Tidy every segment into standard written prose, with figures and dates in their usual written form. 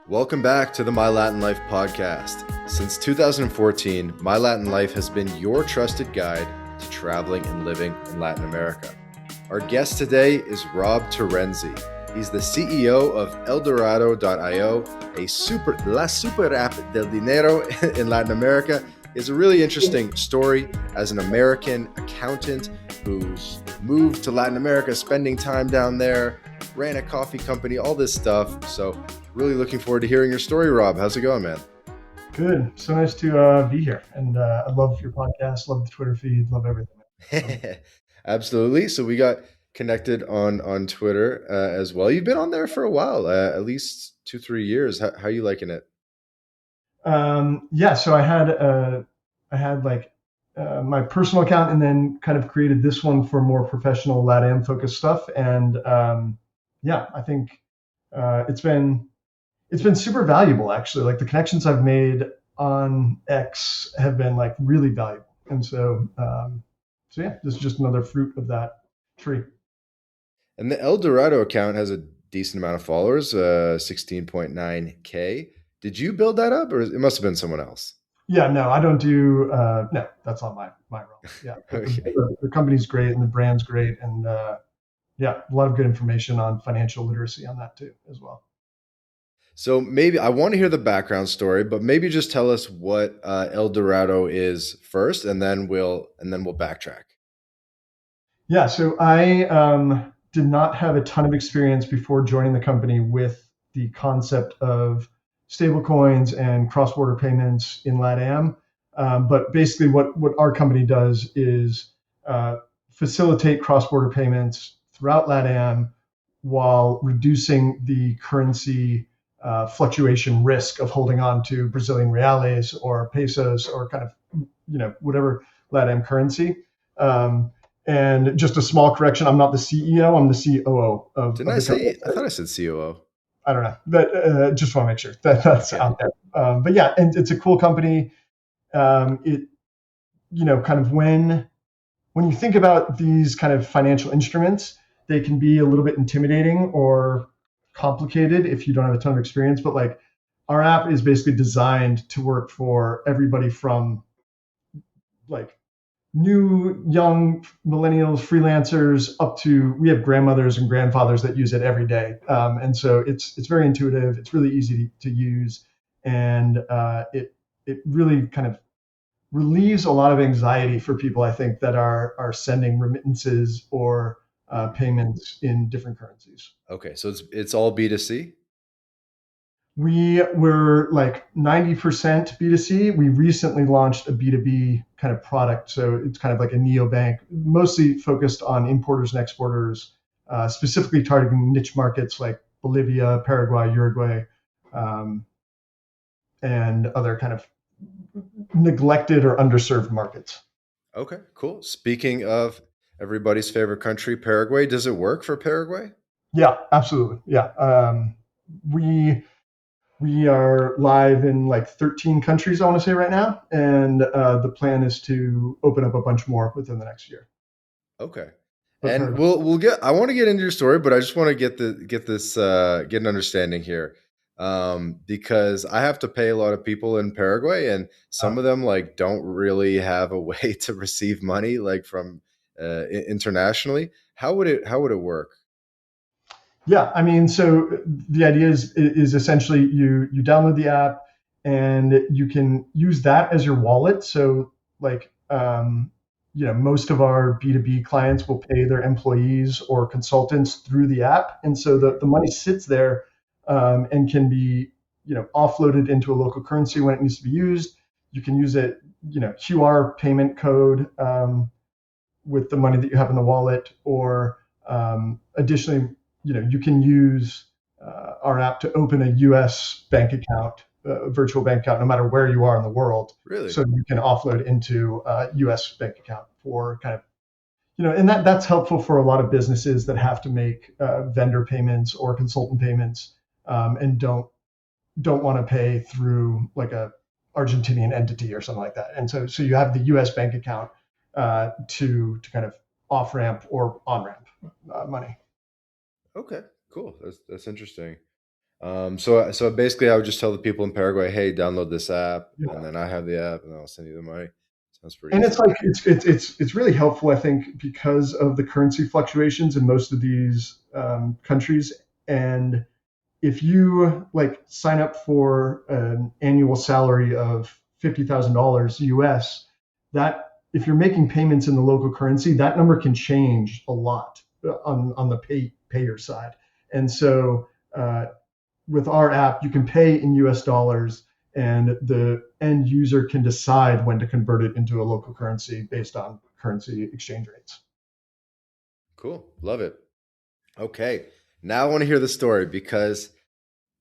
Welcome back to the My Latin Life podcast. Since 2014, My Latin Life has been your trusted guide to traveling and living in Latin America. Our guest today is Rob Terenzi. He's the CEO of eldorado.io, la superapp del dinero in Latin America. It's a really interesting story as an American accountant who's moved to Latin America, spending time down there, ran a coffee company, all this stuff. So really looking forward to hearing your story, Rob. How's it going, man? Good. So nice to be here. And I love your podcast, love the Twitter feed, love everything. So, Absolutely. So we got connected on Twitter as well. You've been on there for a while, at least 2-3 years. How are you liking it? so I had my personal account and then kind of created this one for more professional LatAm focused stuff. And I think it's been super valuable actually. Like the connections I've made on X have been like really valuable. And this is just another fruit of that tree. And the El Dorado account has a decent amount of followers, 16.9K. Did you build that up, or it must have been someone else? Yeah, no, I don't do. No, that's not my role. Yeah, Okay. the company's great and the brand's great, and a lot of good information on financial literacy on that too as well. So maybe I want to hear the background story, but maybe just tell us what El Dorado is first, and then we'll backtrack. Yeah, so I did not have a ton of experience before joining the company with the concept of stablecoins and cross-border payments in LatAm. But basically, what our company does is facilitate cross-border payments throughout LatAm while reducing the currency fluctuation risk of holding on to Brazilian reales or pesos or kind of whatever LatAm currency. And just a small correction: I'm not the CEO; I'm the COO of Didn't I the say? company. I thought I said COO. I don't know, but just want to make sure that that's Okay. out there. But yeah, and it's a cool company. It kind of when you think about these kind of financial instruments, they can be a little bit intimidating or complicated if you don't have a ton of experience. But like our app is basically designed to work for everybody from like new young millennials, freelancers, up to we have grandmothers and grandfathers that use it every day. And so it's very intuitive. It's really easy to use, and it really kind of relieves a lot of anxiety for people, I think, that are sending remittances or payments in different currencies. Okay, so it's all B2C. We were like 90% B2C. We recently launched a B2B kind of product. So it's kind of like a neobank, mostly focused on importers and exporters, specifically targeting niche markets like Bolivia, Paraguay, Uruguay, and other kind of neglected or underserved markets. Okay, cool. Speaking of everybody's favorite country, Paraguay, does it work for Paraguay? Yeah, absolutely. Yeah. We are live in like 13 countries, I want to say right now, and the plan is to open up a bunch more within the next year. Okay. But And we'll get I want to get into your story, but I just want to get an understanding here. Because I have to pay a lot of people in Paraguay, and some of them like don't really have a way to receive money like from internationally. How would it work? yeah, I mean, so the idea is essentially you download the app and you can use that as your wallet. So like most of our B2B clients will pay their employees or consultants through the app, and so the money sits there and can be offloaded into a local currency when it needs to be used. You can use it, QR payment code with the money that you have in the wallet, or additionally, you can use our app to open a U.S. bank account, virtual bank account, no matter where you are in the world. Really? So you can offload into a U.S. bank account for kind of, and that's helpful for a lot of businesses that have to make vendor payments or consultant payments and don't want to pay through like a Argentinian entity or something like that. And so you have the U.S. bank account to kind of off ramp or on ramp money. Okay, cool. That's interesting. So basically, I would just tell the people in Paraguay, "Hey, download this app," and Yeah. then I have the app, and I'll send you the money. Sounds pretty And easy. it's like it's really helpful, I think, because of the currency fluctuations in most of these countries. And if you like sign up for an annual salary of $50,000 US, that if you're making payments in the local currency, that number can change a lot on the payer side. And so uh, with our app, you can pay in US dollars, and the end user can decide when to convert it into a local currency based on currency exchange rates. Cool, love it. Okay, now I want to hear the story because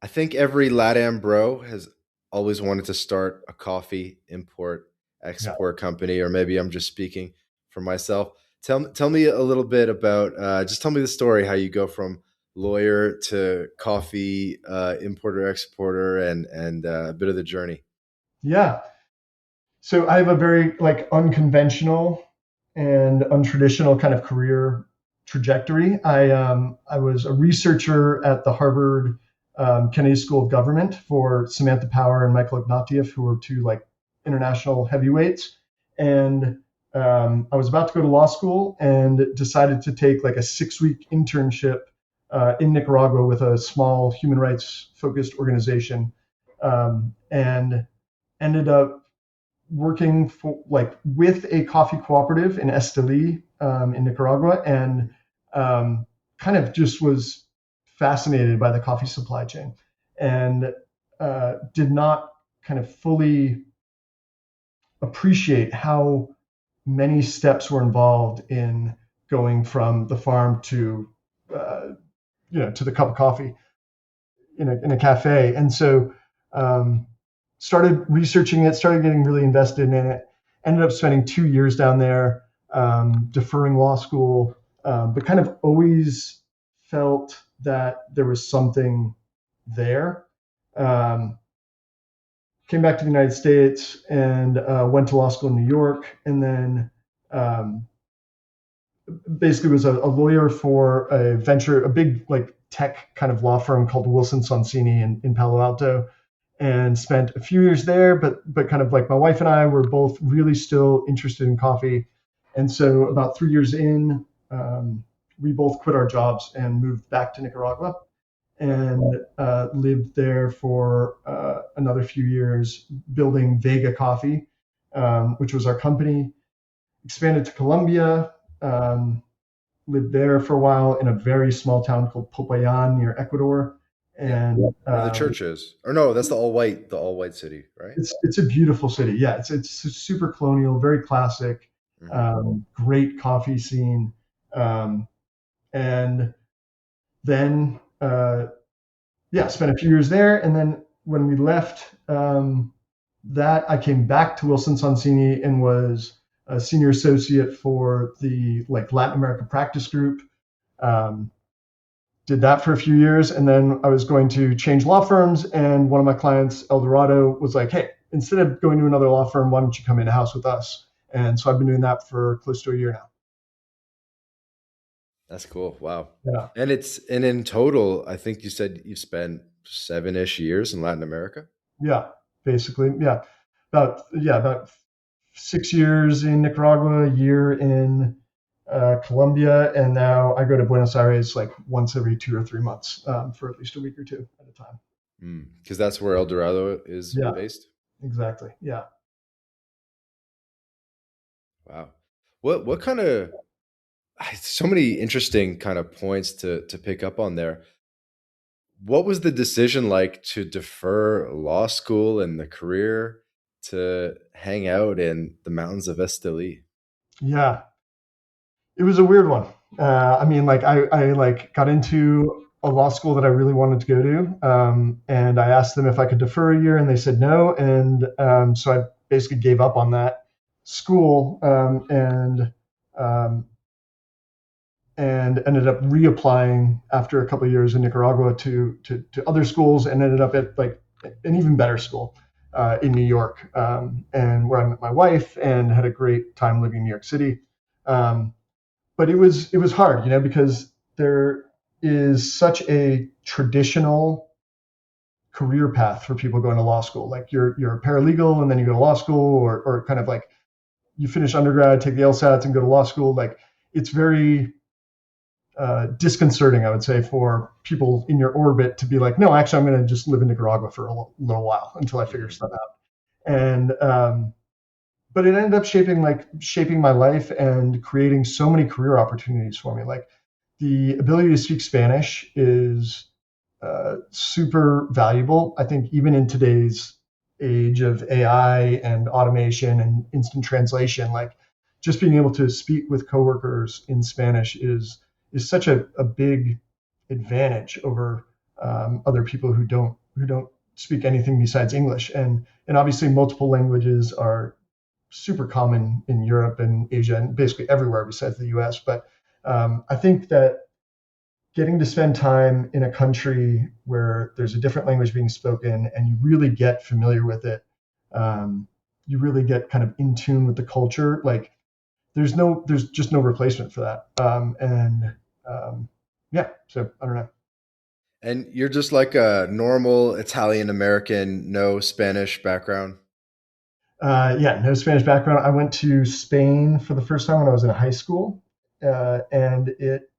I think every LatAm bro has always wanted to start a coffee import Yeah. export company, or maybe I'm just speaking for myself. Tell me a little bit about just tell me the story how you go from lawyer to coffee importer exporter and a bit of the journey. Yeah. So I have a very like unconventional and untraditional kind of career trajectory. I was a researcher at the Harvard Kennedy School of Government for Samantha Power and Michael Ignatieff, who were two like international heavyweights. And I was about to go to law school and decided to take like a 6 week internship in Nicaragua with a small human rights focused organization, and ended up working for like with a coffee cooperative in Esteli in Nicaragua, and kind of just was fascinated by the coffee supply chain, and did not kind of fully appreciate how many steps were involved in going from the farm to uh, to the cup of coffee in a cafe. And so um, started researching it, started getting really invested in it, ended up spending 2 years down there, deferring law school, but kind of always felt that there was something there. Um, Came back to the United States and went to law school in New York, and then um, basically was a lawyer for a big like tech kind of law firm called Wilson Sonsini in Palo Alto, and spent a few years there. But kind of like my wife and I were both really still interested in coffee, and so about 3 years in, we both quit our jobs and moved back to Nicaragua, and lived there for another few years building Vega Coffee, which was our company. Expanded to Colombia, um, lived there for a while in a very small town called Popayan near Ecuador. Yeah, And where the church is, or no, that's the all white city, right? it's a beautiful city. Yeah, it's super colonial, very classic, Hmm. great coffee scene. Um, and then yeah, spent a few years there. And then when we left that, I came back to Wilson Sonsini and was a senior associate for the like Latin America practice group. Um, did that for a few years, and then I was going to change law firms, and one of my clients, El Dorado, was like, hey, instead of going to another law firm, why don't you come in-house with us? And so I've been doing that for close to a year now. That's cool. Wow. Yeah. And in total, I think you said you've spent 7-ish years in Latin America. Yeah, basically. About 6 years in Nicaragua, a year in Colombia, and now I go to Buenos Aires like once every 2 or 3 months, for at least a week or two at a time. Because that's where El Dorado is Yeah, based. exactly. Yeah. Wow. What kind of so many interesting kind of points to pick up on there. What was the decision like to defer law school and the career to hang out in the mountains of Esteli? Yeah. It was a weird one. I mean, like I like got into a law school that I really wanted to go to, and I asked them if I could defer a year, and they said no, and so I basically gave up on that school, um, and ended up reapplying after a couple of years in Nicaragua to other schools, and ended up at like an even better school in New York, and where I met my wife and had a great time living in New York City. But it was hard, because there is such a traditional career path for people going to law school. Like you're a paralegal and then you go to law school, or kind of like you finish undergrad, take the LSATs and go to law school. Like it's very disconcerting, I would say, for people in your orbit to be like, no, actually, I'm going to just live in Nicaragua for a little while until I figure stuff out. And but it ended up shaping my life and creating so many career opportunities for me. Like the ability to speak Spanish is super valuable. I think even in today's age of AI and automation and instant translation, like just being able to speak with coworkers in Spanish is such a big advantage over other people who don't speak anything besides English. And obviously multiple languages are super common in Europe and Asia and basically everywhere besides the US. But I think that getting to spend time in a country where there's a different language being spoken and you really get familiar with it, you really get kind of in tune with the culture. Like there's just no replacement for that. Yeah, so I don't know. And you're just like a normal Italian American, no Spanish background? Yeah, no Spanish background. I went to Spain for the first time when I was in high school, and it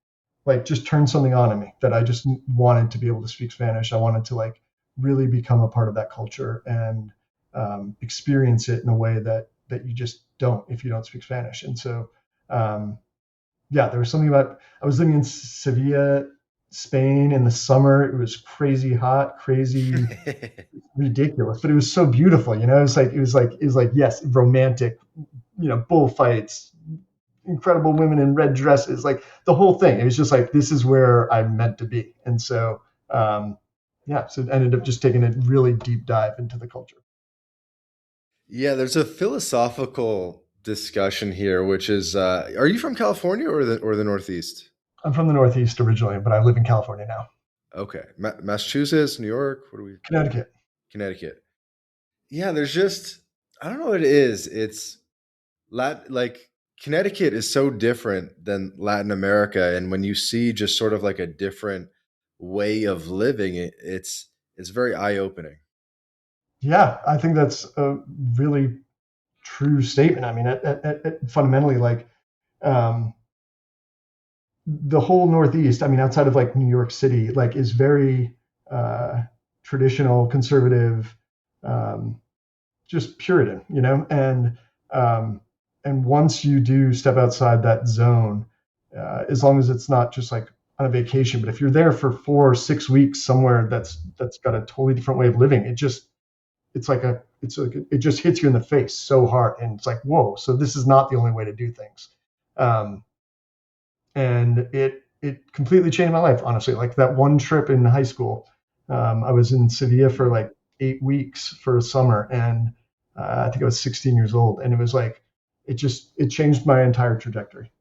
like just turned something on in me that I just wanted to be able to speak Spanish. I wanted to like really become a part of that culture and experience it in a way that you just don't if you don't speak Spanish. And so, yeah, there was something about I was living in Sevilla, Spain in the summer. It was crazy hot, crazy ridiculous, but it was so beautiful. It was like yes, romantic, bullfights, incredible women in red dresses, like the whole thing. It was just like this is where I'm meant to be. And so yeah, so it ended up just taking a really deep dive into the culture. Yeah, there's a philosophical discussion here, which is, are you from California or the Northeast? I'm from the Northeast originally, but I live in California now. Okay, Massachusetts, New York. What are we? Connecticut. Connecticut. Yeah, there's just I don't know what it is. It's like Connecticut is so different than Latin America, and when you see just sort of like a different way of living, it's very eye opening. Yeah, I think that's a really true statement. I mean, fundamentally, like um, the whole Northeast, I mean, outside of like New York City, like is very traditional, conservative, um, just Puritan, and once you do step outside that zone, as long as it's not just like on a vacation, but if you're there for 4 or 6 weeks somewhere that's got a totally different way of living, it just hits you in the face so hard, and it's like, whoa, so this is not the only way to do things. And it completely changed my life, honestly. Like that one trip in high school, I was in Sevilla for like 8 weeks for a summer, and I think I was 16 years old, and it was like it changed my entire trajectory.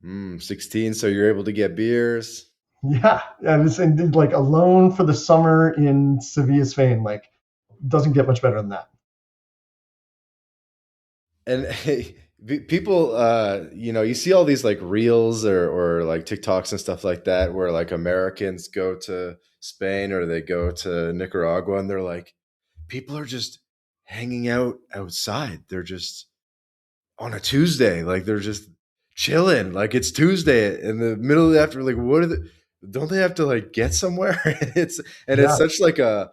16, so you're able to get beers. Yeah, I was like alone for the summer in Sevilla, Spain. Like, doesn't get much better than that. And hey, people, you see all these like reels or like TikToks and stuff like that, where like Americans go to Spain or they go to Nicaragua, and they're like, people are just hanging out outside. They're just on a Tuesday, like they're just chilling, like it's Tuesday in the middle of the afternoon. Like, what are they? Don't they have to like get somewhere? It's Yeah, such like a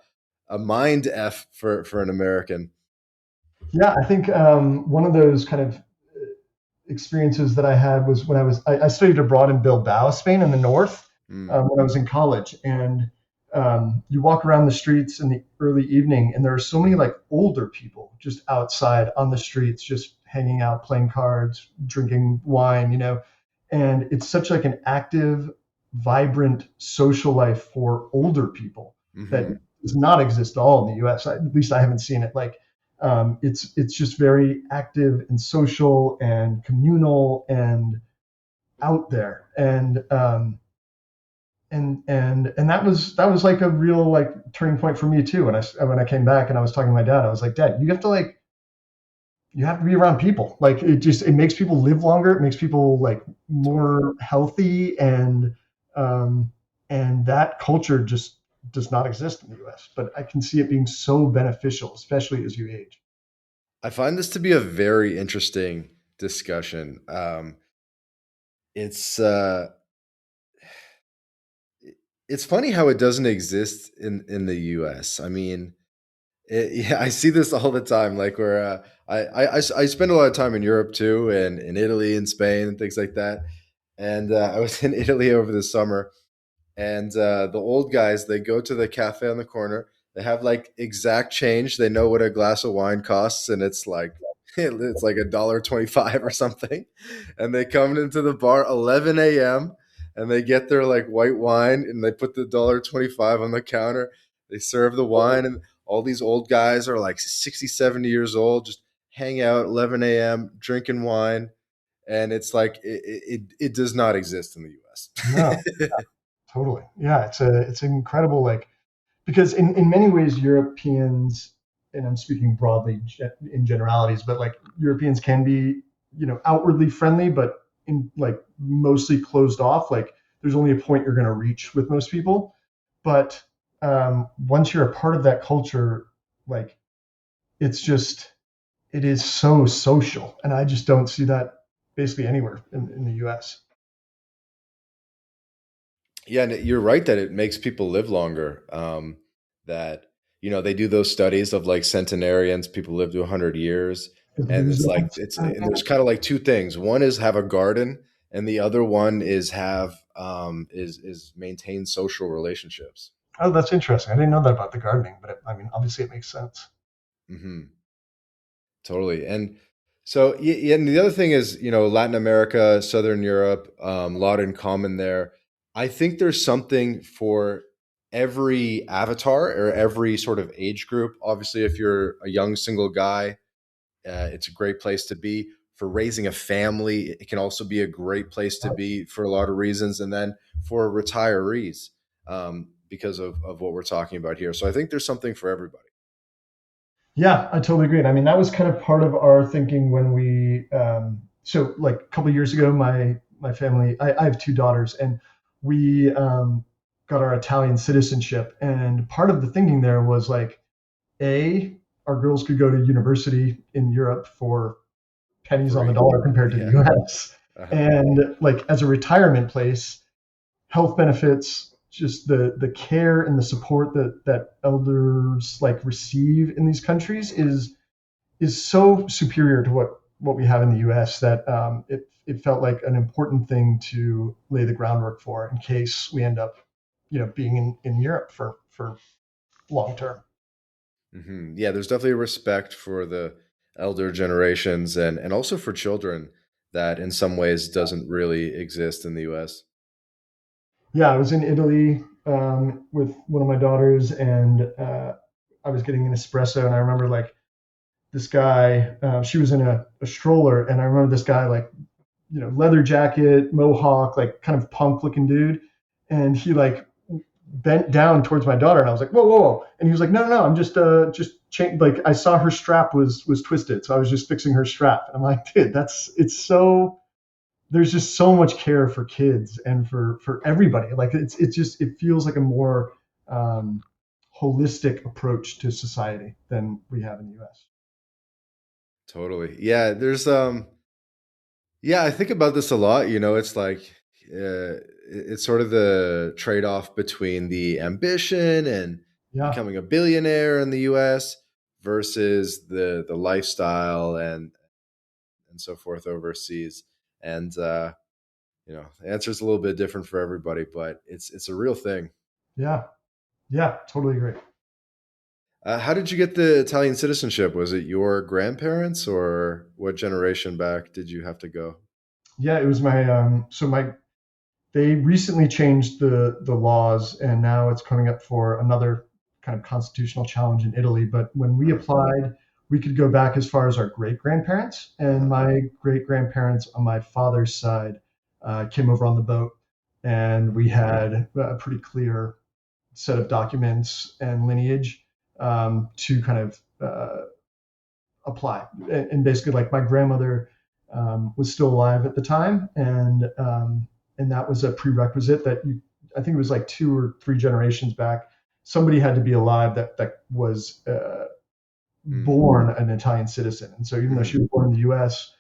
mind f for an American. yeah. I think one of those kind of experiences that I had was when I studied abroad in Bilbao, Spain, in the north, Mm. when I was in college, and you walk around the streets in the early evening, and there are so many like older people just outside on the streets, just hanging out, playing cards, drinking wine, and it's such like an active, vibrant social life for older people that Hmm. does not exist at all in the U.S. At least I haven't seen it. Like it's just very active and social and communal and out there, and that was like a real like turning point for me too. When I came back and I was talking to my dad, I was like, Dad, you have to be around people. Like it makes people live longer. It makes people like Totally. more healthy, and that culture just does not exist in the US, but I can see it being so beneficial, especially as you age. I find this to be a very interesting discussion. It's it's funny how it doesn't exist in the U.S. I mean, yeah, I see this all the time. Like where I spend a lot of time in Europe too, and in Italy and Spain and things like that. And I was in Italy over the summer, and the old guys, they go to the cafe on the corner. They have like exact change. They know what a glass of wine costs, and it's like it's like $1.25 or something. And they come into the bar 11 a.m. and they get their like white wine, and they put the $1.25 on the counter. They serve the wine, and all these old guys are like 60, 70 years old, just hang out 11 a.m. drinking wine, and it's like it does not exist in the No, U.S. totally. Yeah, it's incredible. Like because in many ways Europeans, and I'm speaking broadly in generalities, but like Europeans can be, outwardly friendly, but in like mostly closed off. Like there's only a point you're going to reach with most people. But once you're a part of that culture, like it's just, it is so social. And I just don't see that basically anywhere in the US. Yeah, and you're right that it makes people live longer. That they do those studies of like centenarians, people live to 100 years, The and blue it's like zones. and there's kind of like two things. One is have a garden, and the other one is have is maintain social relationships. Oh, that's interesting. I didn't know that about the gardening, but I mean, obviously it makes sense. Hmm. Totally. And so, yeah, and the other thing is, Latin America, Southern Europe, a lot in common there. I think there's something for every avatar or every sort of age group. Obviously, if you're a young single guy, it's a great place to be. For raising a family, it can also be a great place to be for a lot of reasons. And then for retirees, because of what we're talking about here. So I think there's something for everybody. Yeah, I totally agree. And I mean, that was kind of part of our thinking when so like a couple of years ago, my family, I have two daughters, and we got our Italian citizenship. And part of the thinking there was like, A, our girls could go to university in Europe for pennies on the Free. dollar compared to the Yeah. US. Uh-huh. And like as a retirement place, health benefits, just the care and the support that elders like receive in these countries is so superior to what we have in the U.S. that it felt like an important thing to lay the groundwork for in case we end up, being in Europe for long term. Yeah, there's definitely a respect for the elder generations and also for children that in some ways doesn't really exist in the US. Yeah, I was in Italy with one of my daughters, and I was getting an espresso, and I remember like this guy, she was in a stroller, and I remember this guy like, leather jacket, mohawk, like kind of punk looking dude, and he like bent down towards my daughter, and I was like, whoa, whoa, whoa, and he was like, no, no, no, I'm like I saw her strap was twisted, so I was just fixing her strap, and I'm like, dude, it's so. There's just so much care for kids and for everybody. Like it's just it feels like a more um, holistic approach to society than we have in the U.S. Totally. Yeah, there's yeah, I think about this a lot, it's like it's sort of the trade-off between the ambition and Yeah, becoming a billionaire in the US versus the lifestyle and so forth overseas. And the answer is a little bit different for everybody, but it's a real thing. yeah, yeah, totally agree. How did you get the Italian citizenship? Was it your grandparents, or what generation back did you have to go? Yeah, it was my so my they recently changed the laws, and now it's coming up for another kind of constitutional challenge in Italy. But when we Uh-huh. applied, we could go back as far as our great grandparents, and Uh-huh. my great grandparents on my father's side came over on the boat, and we had a pretty clear set of documents and lineage to kind of apply. And basically, like my grandmother was still alive at the time, and that was a prerequisite that I think it was like two or three generations back. somebody had to be alive that was born an Italian citizen. And so even though she was born in the U.S.,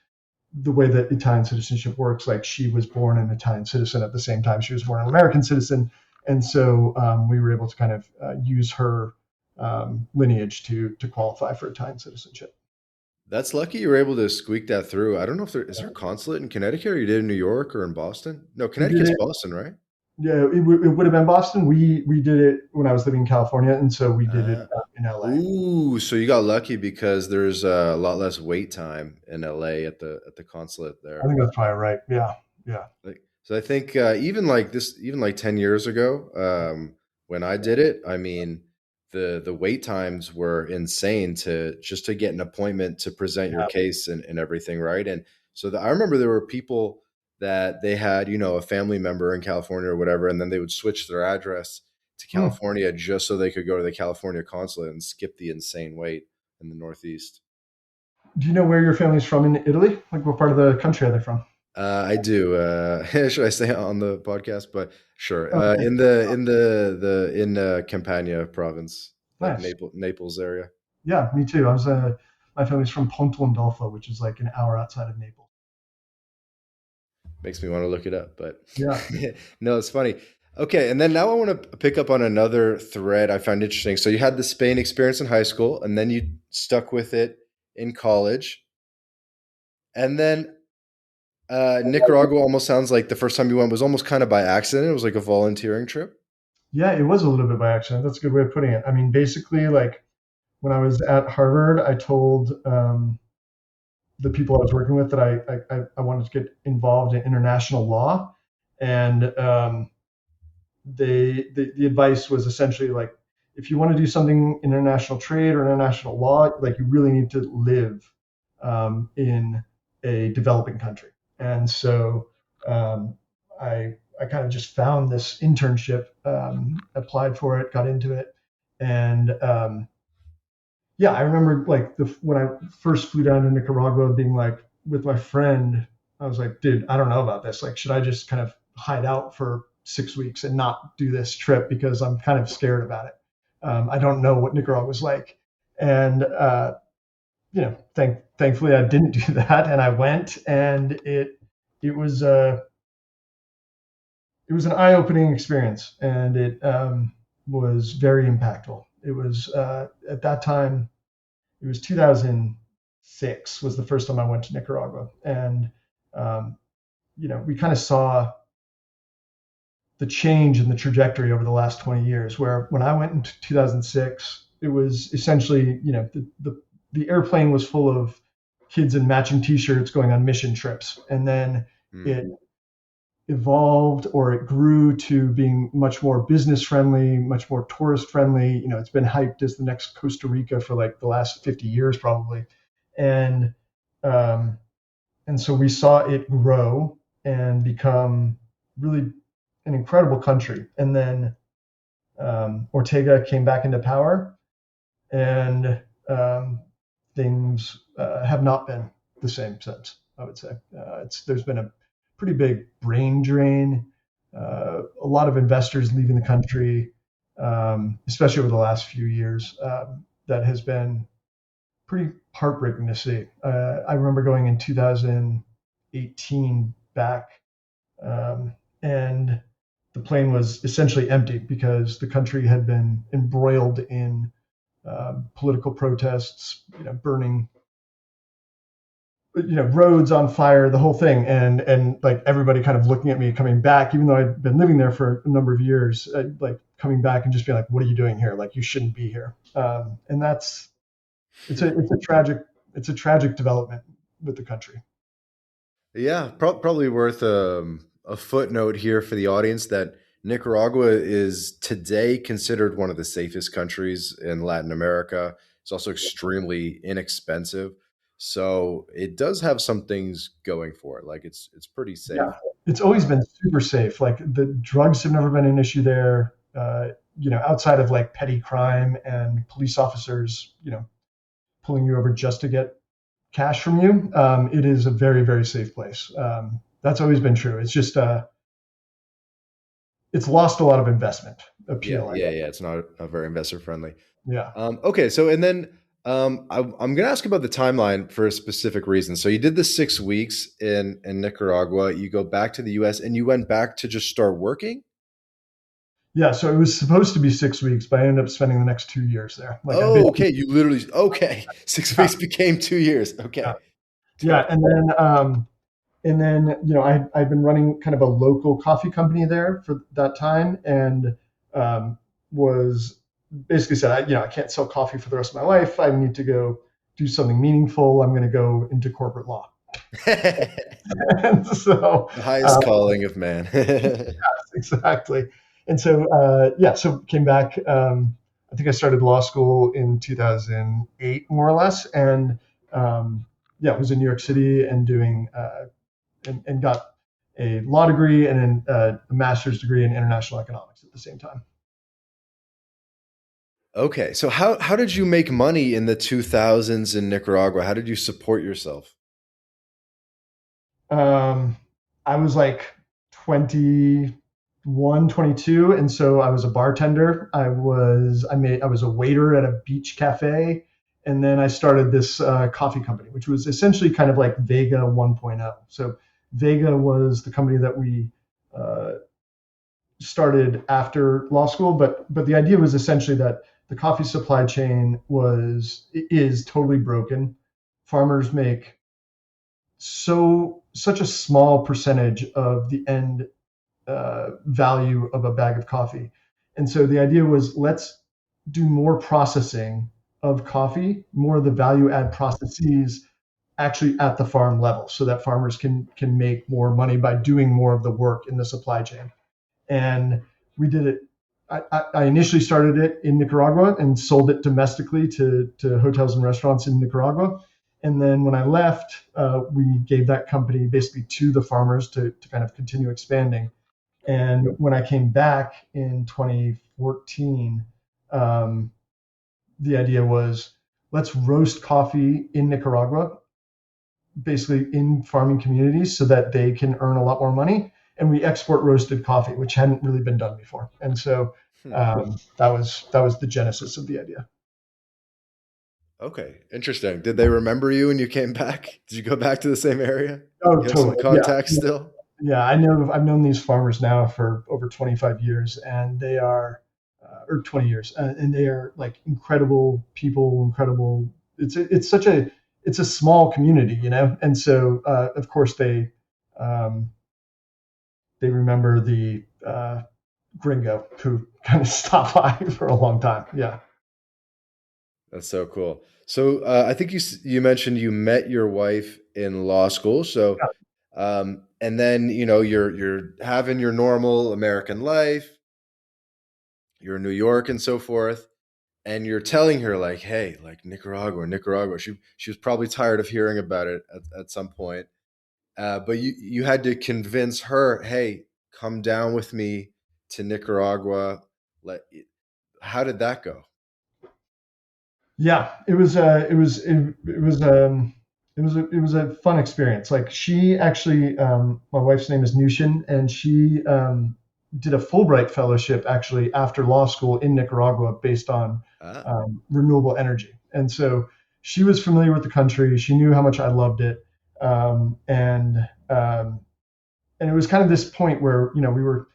the way that Italian citizenship works, like she was born an Italian citizen at the same time she was born an American citizen. And so we were able to kind of use her lineage to qualify for Italian citizenship. That's lucky you were able to squeak that through. I don't know if is there a consulate in Connecticut, or you did in New York or in Boston? No, Connecticut's Boston, right? Yeah, it would have been Boston. We did it when I was living in California, and so we did it in LA. Ooh, so you got lucky because there's a lot less wait time in LA at the consulate there. I think that's probably right. Yeah. So I think even like 10 years ago, when I did it, I mean, the wait times were insane to get an appointment to present your case and everything, right? And so I remember there were people that they had, a family member in California or whatever, and then they would switch their address to California just so they could go to the California consulate and skip the insane wait in the Northeast. Do you know where your family's from in Italy? Like what part of the country are they from? I do. Should I say it on the podcast? But sure. Okay. In Campania province, like Nice. Naples area. Yeah, me too. My family's from Ponte Landolfo, which is like an hour outside of Naples. Makes me want to look it up, but Yeah. no, it's funny. Okay, and then now I want to pick up on another thread I found interesting. So you had the Spain experience in high school, and then you stuck with it in college, and then Nicaragua almost sounds like the first time you went was almost kind of by accident. It was like a volunteering trip. Yeah, it was a little bit by accident. That's a good way of putting it. I mean, basically, like when I was at Harvard, I told the people I was working with that I wanted to get involved in international law, and the advice was essentially like, if you want to do something in international trade or international law, like you really need to live in a developing country. And so I kind of just found this internship, applied for it, got into it, and yeah, I remember like when I first flew down to Nicaragua, being like with my friend, I was like, dude, I don't know about this. Like, should I just kind of hide out for 6 weeks and not do this trip because I'm kind of scared about it. I don't know what Nicaragua was like, and thankfully I didn't do that, and I went, and it was an eye-opening experience, and it was very impactful. It was at that time, it was 2006 was the first time I went to Nicaragua, and we kind of saw the change in the trajectory over the last 20 years. Where when I went in 2006, it was essentially the airplane was full of kids in matching T-shirts going on mission trips, and then it evolved, or it grew to being much more business friendly, much more tourist friendly. It's been hyped as the next Costa Rica for like the last 50 years probably. And so we saw it grow and become really an incredible country. And then Ortega came back into power, and things have not been the same since, I would say. There's been a pretty big brain drain, a lot of investors leaving the country, especially over the last few years. That has been pretty heartbreaking to see. I remember going in 2018 back, and the plane was essentially empty because the country had been embroiled in political protests, burning roads on fire, the whole thing, and like everybody kind of looking at me coming back, even though I'd been living there for a number of years, like coming back and just being like, what are you doing here? Like, you shouldn't be here. And it's a tragic development with the country. Yeah, probably worth a footnote here for the audience that Nicaragua is today considered one of the safest countries in Latin America. It's also extremely inexpensive. So it does have some things going for it. Like it's pretty safe. Yeah, it's always been super safe. Like the drugs have never been an issue there. Outside of like petty crime and police officers, pulling you over just to get cash from you, it is a very, very safe place. That's always been true. It's just it's lost a lot of investment Yeah, appeal, I yeah, guess. yeah. It's not very investor friendly. Yeah. Okay, so and then I'm going to ask about the timeline for a specific reason. So you did the 6 weeks in Nicaragua. You go back to the U.S. and you went back to just start working. Yeah. So it was supposed to be 6 weeks, but I ended up spending the next 2 years there. Like I Oh, basically, okay. You literally okay. 6 weeks became 2 years. yeah. Okay. Yeah. And then I've been running kind of a local coffee company there for that time, and was basically said, I can't sell coffee for the rest of my life. I need to go do something meaningful. I'm going to go into corporate law. The And so, highest um, calling of man. exactly. And so, so came back. I think I started law school in 2008, more or less, and was in New York City and doing and got a law degree and a master's degree in international economics at the same time. Okay, so how did you make money in the 2000s in Nicaragua? How did you support yourself? Um, I was like 21, 22, and so I was a bartender. I was a waiter at a beach cafe, and then I started this coffee company, which was essentially kind of like Vega 1.0. So Vega was the company that we uh, started after law school, but the idea was essentially that the coffee supply chain is totally broken. Farmers make such a small percentage of the end value of a bag of coffee. And so the idea was, let's do more processing of coffee, more of the value add processes actually at the farm level, so that farmers can make more money by doing more of the work in the supply chain. And we did it. I initially started it in Nicaragua and sold it domestically to hotels and restaurants in Nicaragua. And then when I left, we gave that company basically to the farmers to kind of continue expanding. And when I came back in 2014, um, the idea was, let's roast coffee in Nicaragua, basically in farming communities, so that they can earn a lot more money. And we export roasted coffee, which hadn't really been done before. And so Hmm. that was the genesis of the idea. Okay, interesting. Did they remember you when you came back? Did you go back to the same area? Oh, You have some totally. Yeah. contacts still? Yeah, I've known these farmers now for over 25 years, and they are, or 20 years, and they are like incredible people, incredible. It's a small community, and so of course um, they remember the gringo who kind of stopped by for a long time. Yeah. That's so cool. So I think you mentioned you met your wife in law school. So and then you're having your normal American life. You're in New York and so forth, and you're telling her like, hey, like Nicaragua, Nicaragua. She was probably tired of hearing about it at some point. But you had to convince her, hey, come down with me to Nicaragua. Let How did that go? Yeah, it was a fun experience. Like she actually, my wife's name is Nushin, and she did a Fulbright fellowship actually after law school in Nicaragua based on Ah, renewable energy. And so she was familiar with the country. She knew how much I loved it, um, and um, and it was kind of this point where we were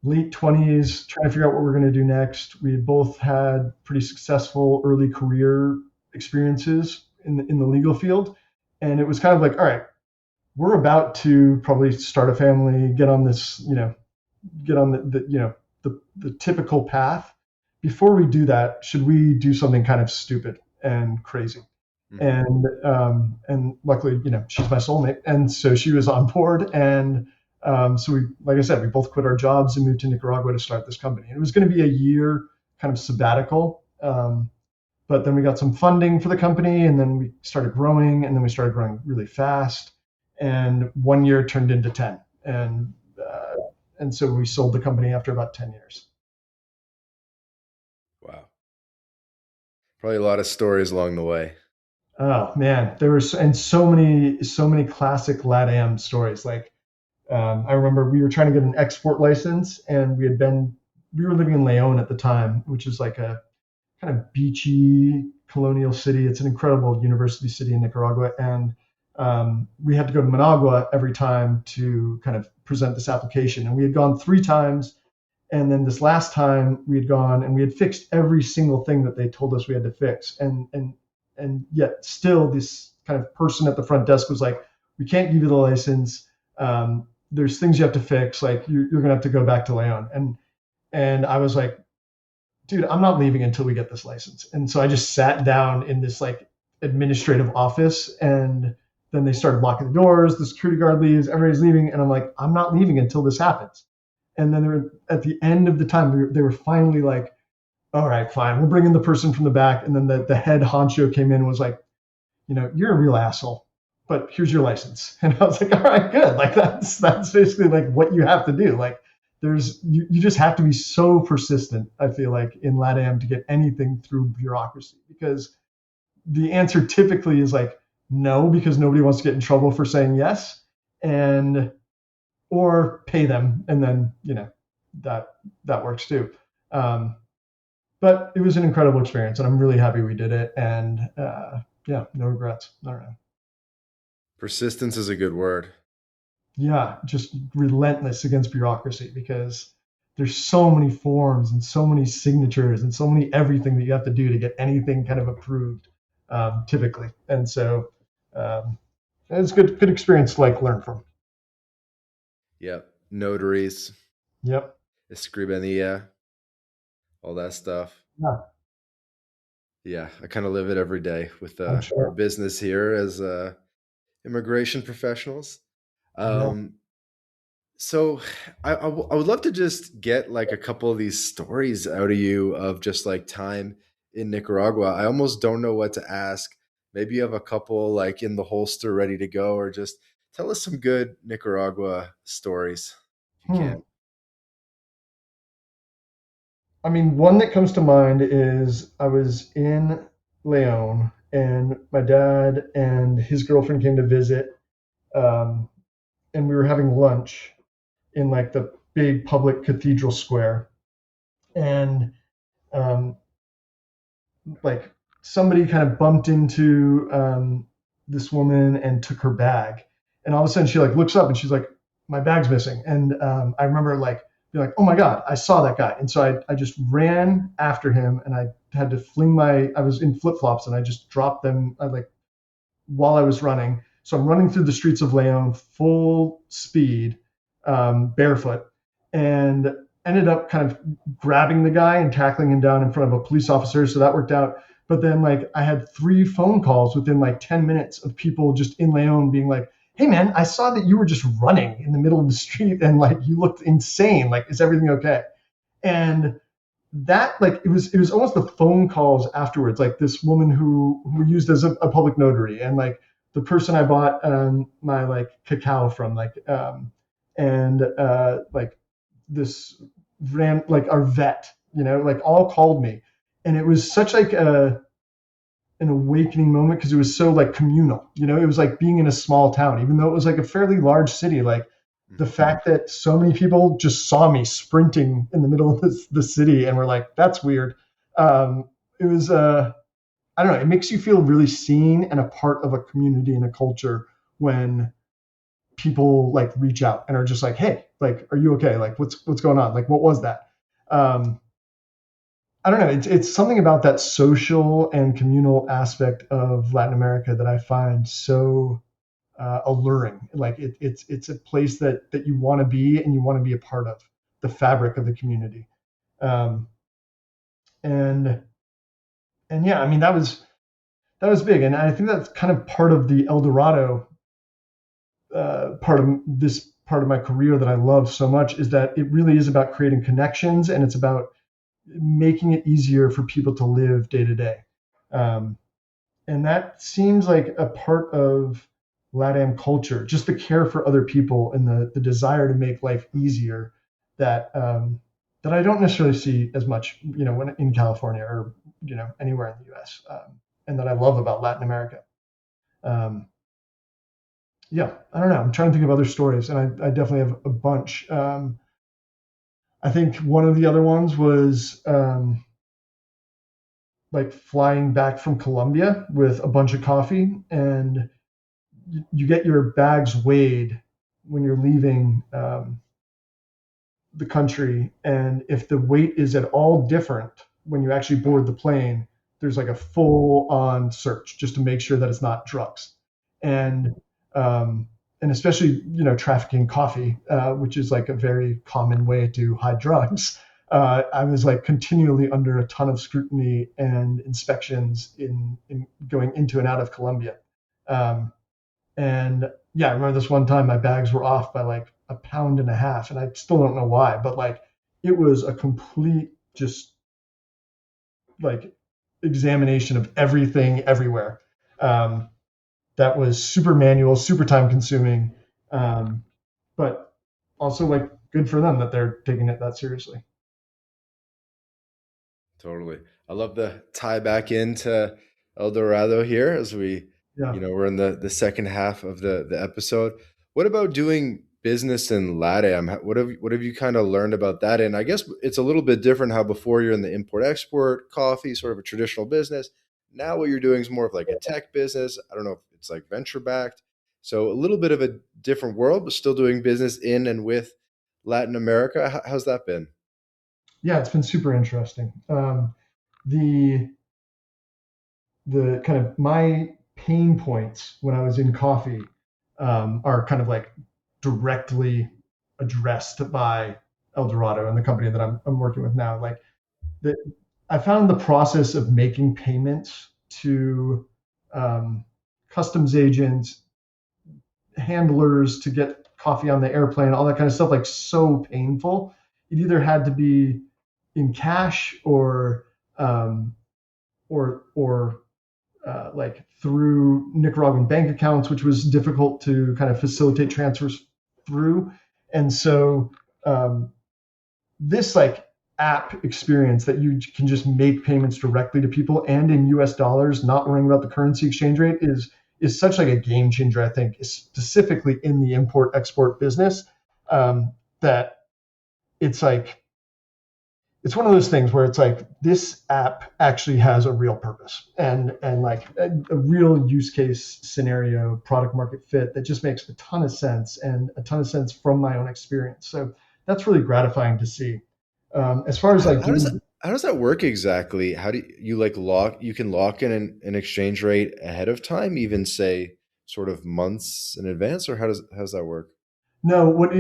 late 20s, trying to figure out what we're going to do next. We both had pretty successful early career experiences in the legal field. And it was kind of like, all right, we're about to probably start a family, get on this, get on the typical path. Before we do that, should we do something kind of stupid and crazy? mhm. And luckily, she's my soulmate, and so she was on board. And so we, like I said, we both quit our jobs and moved to Nicaragua to start this company. And it was going to be a year kind of sabbatical, but then we got some funding for the company, and then we started growing, and then we started growing really fast. And 1 year turned into 10, and so we sold the company after about 10 years. Wow. Probably a lot of stories along the way. Oh man, there was and so many classic LatAm stories. Like I remember we were trying to get an export license, and we were living in Leon at the time, which is like a kind of beachy colonial city. It's an incredible university city in Nicaragua, and we had to go to Managua every time to kind of present this application. And we had gone 3 times, and then this last time we had gone and we had fixed every single thing that they told us we had to fix, and yet still this kind of person at the front desk was like, "We can't give you the license. There's things you have to fix. Like you're gonna have to go back to Leon." And I was like, dude, I'm not leaving until we get this license. And so I just sat down in this like administrative office, and then they started locking the doors. The security guard leaves, everybody's leaving. And I'm like, I'm not leaving until this happens. And then at the end of the time, they were finally like, all right, fine. We'll bring in the person from the back. And then the head honcho came in and was like, you're a real asshole, but here's your license. And I was like, all right, good. Like that's basically like what you have to do. Like you just have to be so persistent, I feel like, in LatAm to get anything through bureaucracy, because the answer typically is like no, because nobody wants to get in trouble for saying yes, and or pay them, and then that works too. But it was an incredible experience, and I'm really happy we did it. And yeah, no regrets. I don't know. Persistence is a good word. Yeah, just relentless against bureaucracy, because there's so many forms and so many signatures and so many everything that you have to do to get anything kind of approved, typically. And so it's good experience to like learn from. Yep. Notaries, Yep. escribanía, all that stuff. Yeah, Yeah, I kind of live it every day with I'm our sure. business here as immigration professionals. Yeah. Um, so I would love to just get like a couple of these stories out of you of just like time in Nicaragua. I almost don't know what to ask. Maybe you have a couple like in the holster ready to go, or just tell us some good Nicaragua stories if you Hmm. can. I mean, one that comes to mind is I was in Leon, and my dad and his girlfriend came to visit, um, and we were having lunch in like the big public cathedral square, and um, like somebody kind of bumped into this woman and took her bag, and all of a sudden she like looks up and she's like, my bag's missing. And I remember like being like, oh my god, I saw that guy. And so I just ran after him, and I had to I was in flip-flops, and I just dropped them like while I was running. So I'm running through the streets of Leon full speed, barefoot, and ended up kind of grabbing the guy and tackling him down in front of a police officer. So that worked out. But then like I had 3 phone calls within like 10 minutes of people just in Leon being like, hey man, I saw that you were just running in the middle of the street and like you looked insane. Like, is everything okay? And that like it was almost the phone calls afterwards, like this woman who used as a public notary, and like the person I bought my like cacao from, like and like this ran like our vet, like all called me. And it was such like an awakening moment, because it was so like communal. It was like being in a small town, even though it was like a fairly large city. Like the fact that so many people just saw me sprinting in the middle of the city and were like, that's weird. It was, I don't know, it makes you feel really seen and a part of a community and a culture when people like reach out and are just like, hey, like, are you okay? Like, what's going on? Like, what was that? Um, I don't know. It's something about that social and communal aspect of Latin America that I find so alluring. Like it's a place that you want to be, and you want to be a part of the fabric of the community. Um, and and yeah, I mean that was big, and I think that's kind of part of the El Dorado part of this part of my career that I love so much, is that it really is about creating connections, and it's about making it easier for people to live day to day. Um, and that seems like a part of LatAm culture, just the care for other people and the desire to make life easier, that that I don't necessarily see as much, when in California or anywhere in the U.S. And that I love about Latin America. Um, Yeah, I don't know. I'm trying to think of other stories, and I definitely have a bunch. I think one of the other ones was like flying back from Colombia with a bunch of coffee, and you get your bags weighed when you're leaving the country, and if the weight is at all different when you actually board the plane, there's like a full on search just to make sure that it's not drugs. And um, and especially trafficking coffee, which is like a very common way to hide drugs. I was like continually under a ton of scrutiny and inspections in going into and out of Colombia. Um, and yeah, I remember this one time my bags were off by like a pound and a half, and I still don't know why, but like it was a complete just like examination of everything everywhere. Um, that was super manual, super time consuming, but also like good for them that they're taking it that seriously. Totally. I love the tie back into El Dorado here as Yeah. we're in the second half of the episode. What about doing business in LatAm? What have you kind of learned about that? And I guess it's a little bit different how before you're in the import export coffee, sort of a traditional business. Now what you're doing is more of like a tech business. I don't know if it's like venture backed. So a little bit of a different world, but still doing business in and with Latin America. How's that been? Yeah, it's been super interesting. The the kind of my pain points when I was in coffee are kind of like directly addressed by El Dorado and the company that I'm working with now. Like the, I found the process of making payments to um, customs agents, handlers to get coffee on the airplane, all that kind of stuff, like so painful. It either had to be in cash um, or like through Nicaraguan bank accounts, which was difficult to kind of facilitate transfers through. And so um, this like app experience that you can just make payments directly to people and in US dollars, not worrying about the currency exchange rate is such like a game changer, I think, specifically in the import export business, that it's like it's one of those things where it's like this app actually has a real purpose and like a real use case scenario, product market fit that just makes a ton of sense and a ton of sense from my own experience. So that's really gratifying to see. As far as How, like how does that doing, how does that work exactly? How do you like you can lock in an exchange rate ahead of time, even say sort of months in advance, or how does that work? no, what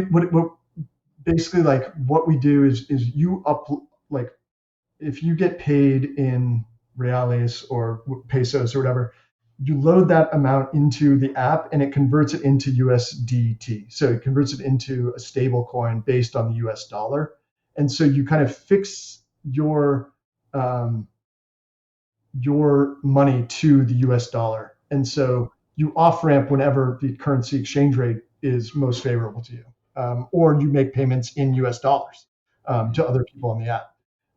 basically like what we do is you up like if you get paid in reales or pesos or whatever, you load that amount into the app and it converts it into USDT. So it converts it into a stable coin based on the US dollar. And so you kind of fix um, your money to the US dollar. And so you off ramp whenever the currency exchange rate is most favorable to you. Or you make payments in US dollars to other people on the app.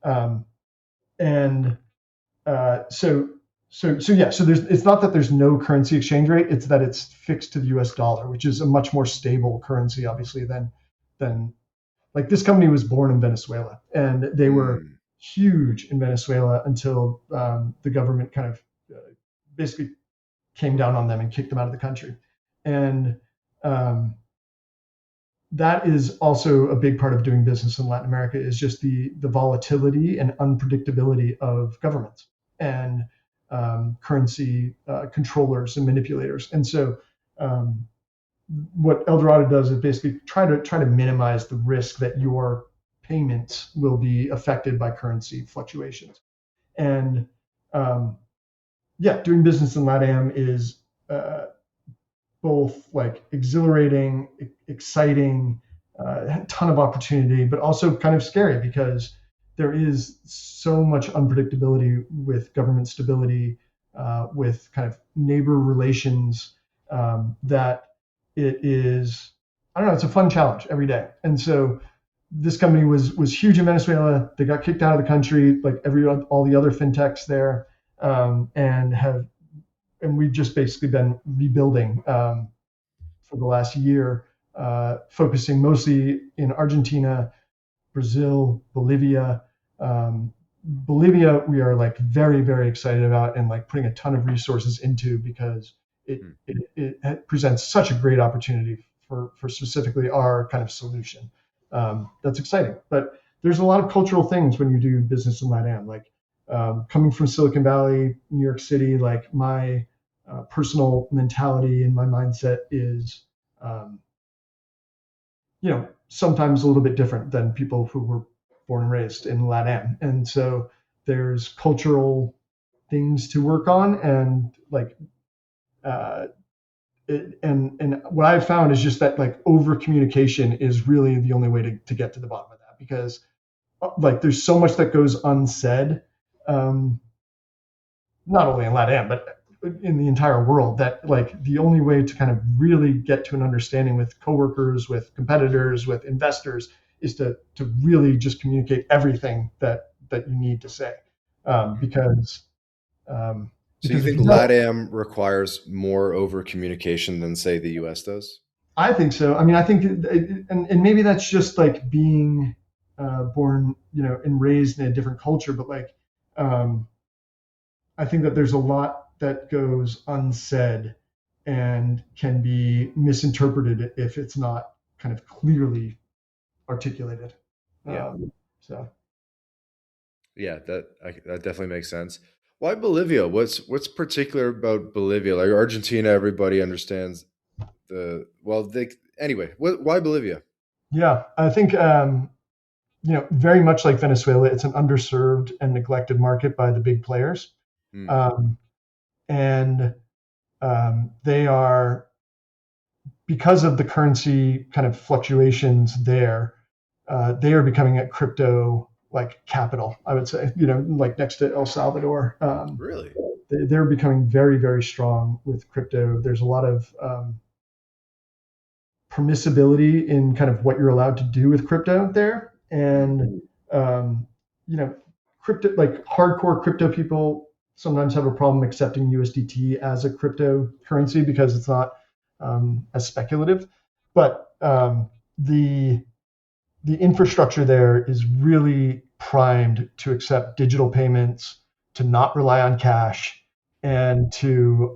Um, and so yeah, so there's it's not that there's no currency exchange rate, it's that it's fixed to the US dollar, which is a much more stable currency, obviously, than like this company was born in Venezuela and they were Mm. huge in Venezuela until the government kind of basically came down on them and kicked them out of the country. And um, that is also a big part of doing business in Latin America is just the volatility and unpredictability of governments and currency controllers and manipulators. And so um, what El Dorado does is basically try to minimize the risk that your payments will be affected by currency fluctuations. And um, yeah, doing business in LatAm is both like exhilarating, exciting, a ton of opportunity, but also kind of scary because there is so much unpredictability with government stability, with kind of neighbor relations, that it is, I don't know, it's a fun challenge every day. And so this company was huge in Venezuela. They got kicked out of the country, like all the other fintechs there, and we've just basically been rebuilding for the last year, focusing mostly in Argentina, Brazil, Bolivia. Bolivia, we are like very, very excited about and like putting a ton of resources into because it presents such a great opportunity for specifically our kind of solution. That's exciting. But there's a lot of cultural things when you do business in LatAm. Like coming from Silicon Valley, New York City, like my personal mentality and my mindset is, sometimes a little bit different than people who were born and raised in LatAm. And so there's cultural things to work on, and like and what I've found is just that like over communication is really the only way to get to the bottom of that, because like there's so much that goes unsaid, not only in LatAm but in the entire world, that like the only way to kind of really get to an understanding with coworkers, with competitors, with investors is to really just communicate everything that you need to say, because So you think LatAm requires more over communication than say the US does? I think so. I mean, I think, and maybe that's just like being born, and raised in a different culture. But like, I think that there's a lot that goes unsaid and can be misinterpreted if it's not kind of clearly articulated. Yeah. So. Yeah, that definitely makes sense. Why Bolivia? What's particular about Bolivia? Like Argentina, everybody understands anyway. Why Bolivia? Yeah, I think very much like Venezuela, it's an underserved and neglected market by the big players, and they are, because of the currency kind of fluctuations there, they are becoming a crypto like capital, I would say, like next to El Salvador. Really? They're becoming very, very strong with crypto. There's a lot of permissibility in kind of what you're allowed to do with crypto there. And, crypto, like hardcore crypto people sometimes have a problem accepting USDT as a cryptocurrency because it's not as speculative. But the infrastructure there is really primed to accept digital payments, to not rely on cash, and to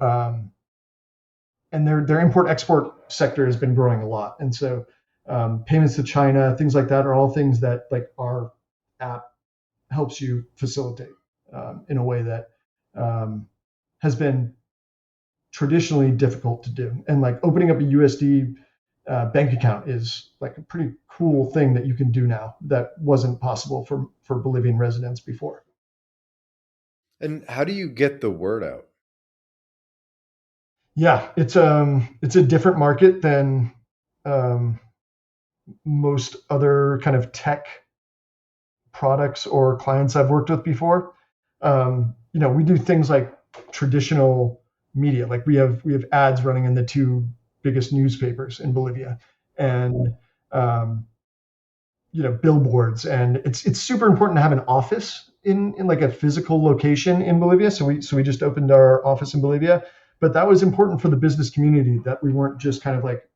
and their import export sector has been growing a lot. And so payments to China, things like that, are all things that like our app helps you facilitate in a way that has been traditionally difficult to do. And like opening up a USD bank account is like a pretty cool thing that you can do now that wasn't possible for Bolivian residents before. And how do you get the word out? Yeah, it's a different market than most other kind of tech products or clients I've worked with before. We do things like traditional media, like we have ads running in the two biggest newspapers in Bolivia, and billboards, and it's super important to have an office in like a physical location in Bolivia. So we just opened our office in Bolivia, but that was important for the business community, that we weren't just kind of like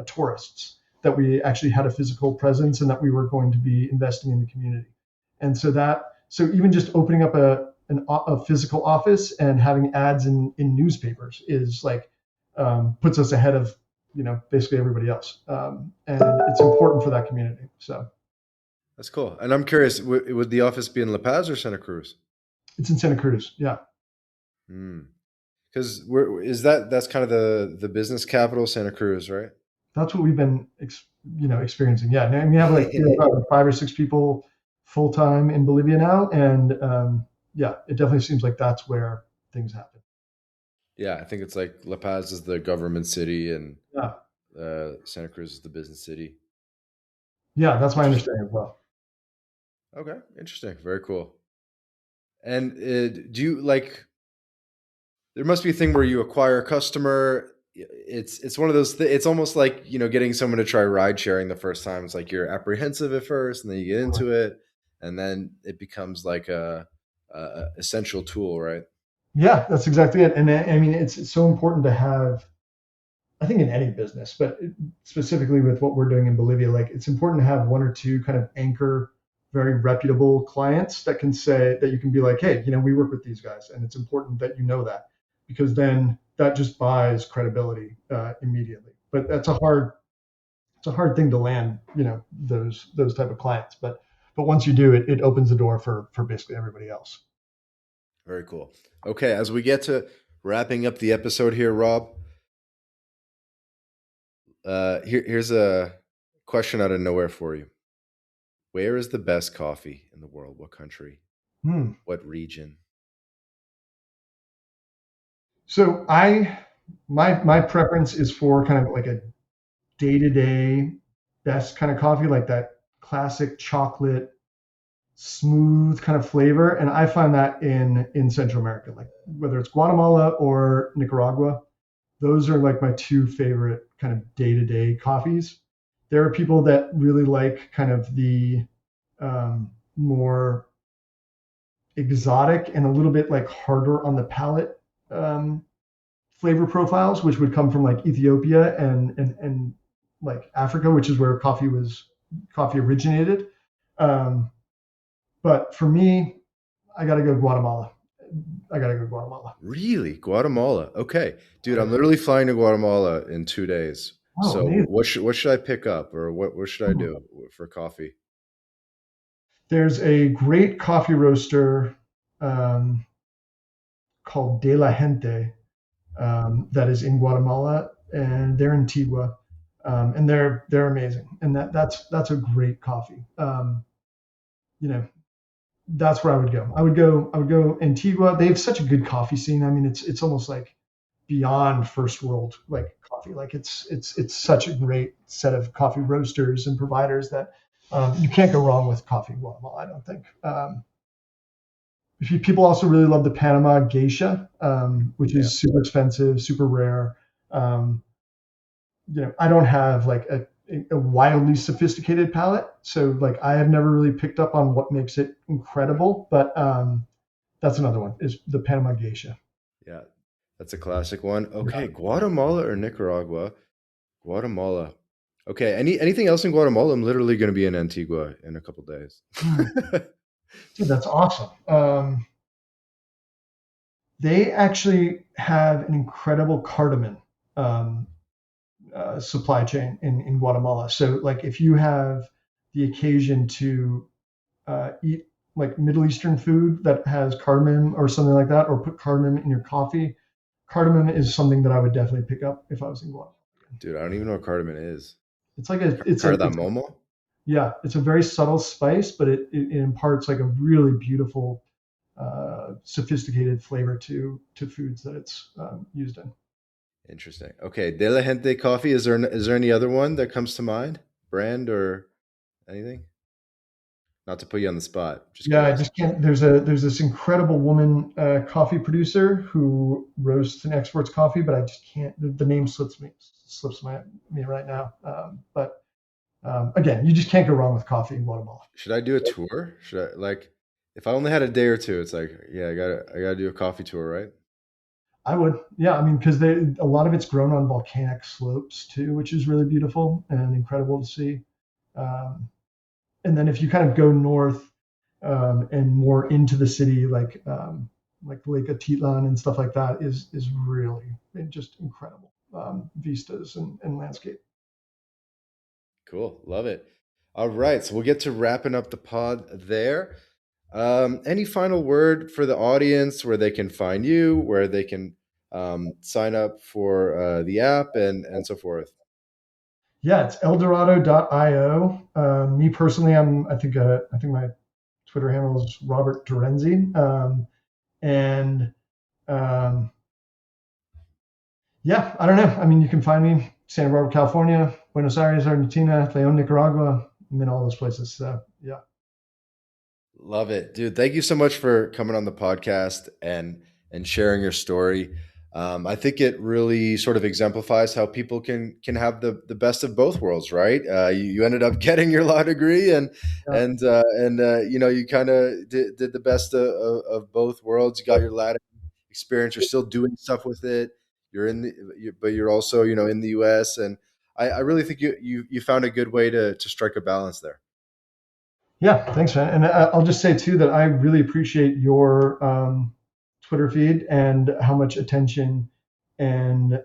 tourists, that we actually had a physical presence and that we were going to be investing in the community. And so even just opening up a physical office and having ads in newspapers is like puts us ahead of basically everybody else, and it's important for that community. So that's cool. And I'm curious, would the office be in La Paz or Santa Cruz? It's in Santa Cruz. Yeah. Because that's kind of the business capital, Santa Cruz, right? That's what we've been experiencing. Yeah, and we have like 5 or 6 people full time in Bolivia now, and it definitely seems like that's where things happen. Yeah, I think it's like La Paz is the government city, and Santa Cruz is the business city. Yeah, that's my understanding as well. Okay, interesting. Very cool. And do you like? There must be a thing where you acquire a customer. It's one of those. It's almost like getting someone to try ride sharing the first time. It's like you're apprehensive at first, and then you get into it, and then it becomes like a essential tool, right? Yeah, that's exactly it. And I mean, it's so important to have I think in any business, but specifically with what we're doing in Bolivia, like it's important to have one or two kind of anchor, very reputable clients that can say that you can be like, hey, we work with these guys, and it's important that you know that, because then that just buys credibility immediately. But it's a hard thing to land, those type of clients. But once you do it, it opens the door for basically everybody else. Very cool. Okay, as we get to wrapping up the episode here, Rob, here's a question out of nowhere for you. Where is the best coffee in the world? What country? What region? So my preference is for kind of like a day-to-day best kind of coffee, like that classic chocolate smooth kind of flavor. And I find that in Central America, like whether it's Guatemala or Nicaragua, those are like my two favorite kind of day-to-day coffees. There are people that really like kind of the more exotic and a little bit like harder on the palate flavor profiles, which would come from like Ethiopia and like Africa, which is where coffee originated. But for me, I got to go Guatemala. Really? Guatemala. Okay. Dude, I'm literally flying to Guatemala in 2 days. Oh, So amazing. what should I pick up, or what should I do for coffee? There's a great coffee roaster um, called De La Gente that is in Guatemala, and they're in Tigua, and they're amazing. And that's a great coffee. You know, that's where I would go. I would go Antigua. They have such a good coffee scene. I mean, it's almost like beyond first world like coffee. Like it's such a great set of coffee roasters and providers that you can't go wrong with coffee in Guatemala, I don't think. People also really love the Panama geisha, which Yeah. is super expensive, super rare. Um, I don't have like a wildly sophisticated palate, so like I have never really picked up on what makes it incredible. But that's another one is the Panama geisha. Yeah. That's a classic one. Okay, Guatemala or Nicaragua? Guatemala. Okay, anything else in Guatemala? I'm literally going to be in Antigua in a couple days. Dude, that's awesome. They actually have an incredible cardamom um, supply chain in Guatemala. So, like, if you have the occasion to eat like Middle Eastern food that has cardamom or something like that, or put cardamom in your coffee, cardamom is something that I would definitely pick up if I was in Guatemala. Dude, I don't even know what cardamom is. It's like a, it's a, it's Cardamomo? yeah, it's a very subtle spice, but it imparts like a really beautiful, sophisticated flavor to foods that it's used in. Interesting. Okay, De La Gente coffee. Is there any other one that comes to mind? Brand or anything? Not to put you on the spot. Just Yeah, I curious. just can't. There's this incredible woman coffee producer who roasts and exports coffee, but I just can't. The name slips me right now. But again, you just can't go wrong with coffee in Guatemala. Should I do a tour? Should I like if I only had a day or two, it's like, yeah, I gotta do a coffee tour, right? I would, yeah. I mean, because a lot of it's grown on volcanic slopes too, which is really beautiful and incredible to see. Um, and then if you kind of go north and more into the city, like Lake Atitlan and stuff like that, is really just incredible vistas and landscape. Cool. Love it. All right. So we'll get to wrapping up the pod there. Any final word for the audience where they can find you, where they can sign up for the app and so forth? Yeah, it's eldorado.io. Me personally, I think my Twitter handle is Robert Terenzi. And um, yeah, I don't know. I mean, you can find me Santa Barbara, California, Buenos Aires, Argentina, Leon, Nicaragua. I'm in all those places. So yeah. Love it, dude. Thank you so much for coming on the podcast and sharing your story. I think it really sort of exemplifies how people can have the best of both worlds, right? You ended up getting your law degree, Yeah. you kind of did the best of both worlds. You got your LatAm experience. You're still doing stuff with it. but you're also, in the US. And I really think you found a good way to strike a balance there. Yeah, thanks, man. And I'll just say too that I really appreciate your Twitter feed and how much attention and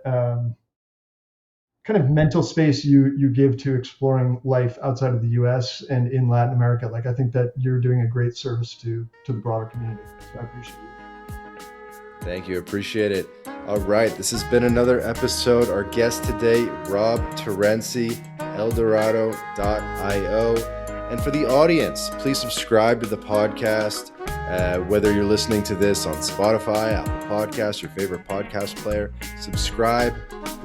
kind of mental space you give to exploring life outside of the U.S. and in Latin America. Like, I think that you're doing a great service to the broader community. So I appreciate you. Thank you. Appreciate it. All right. This has been another episode. Our guest today, Rob Terenzi, eldorado.io. And for the audience, please subscribe to the podcast, whether you're listening to this on Spotify, Apple Podcasts, your favorite podcast player. Subscribe,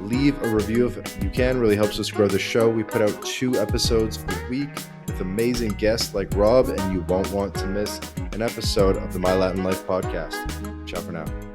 leave a review if you can. Really helps us grow the show. We put out 2 episodes a week with amazing guests like Rob, and you won't want to miss an episode of the My Latin Life podcast. Ciao for now.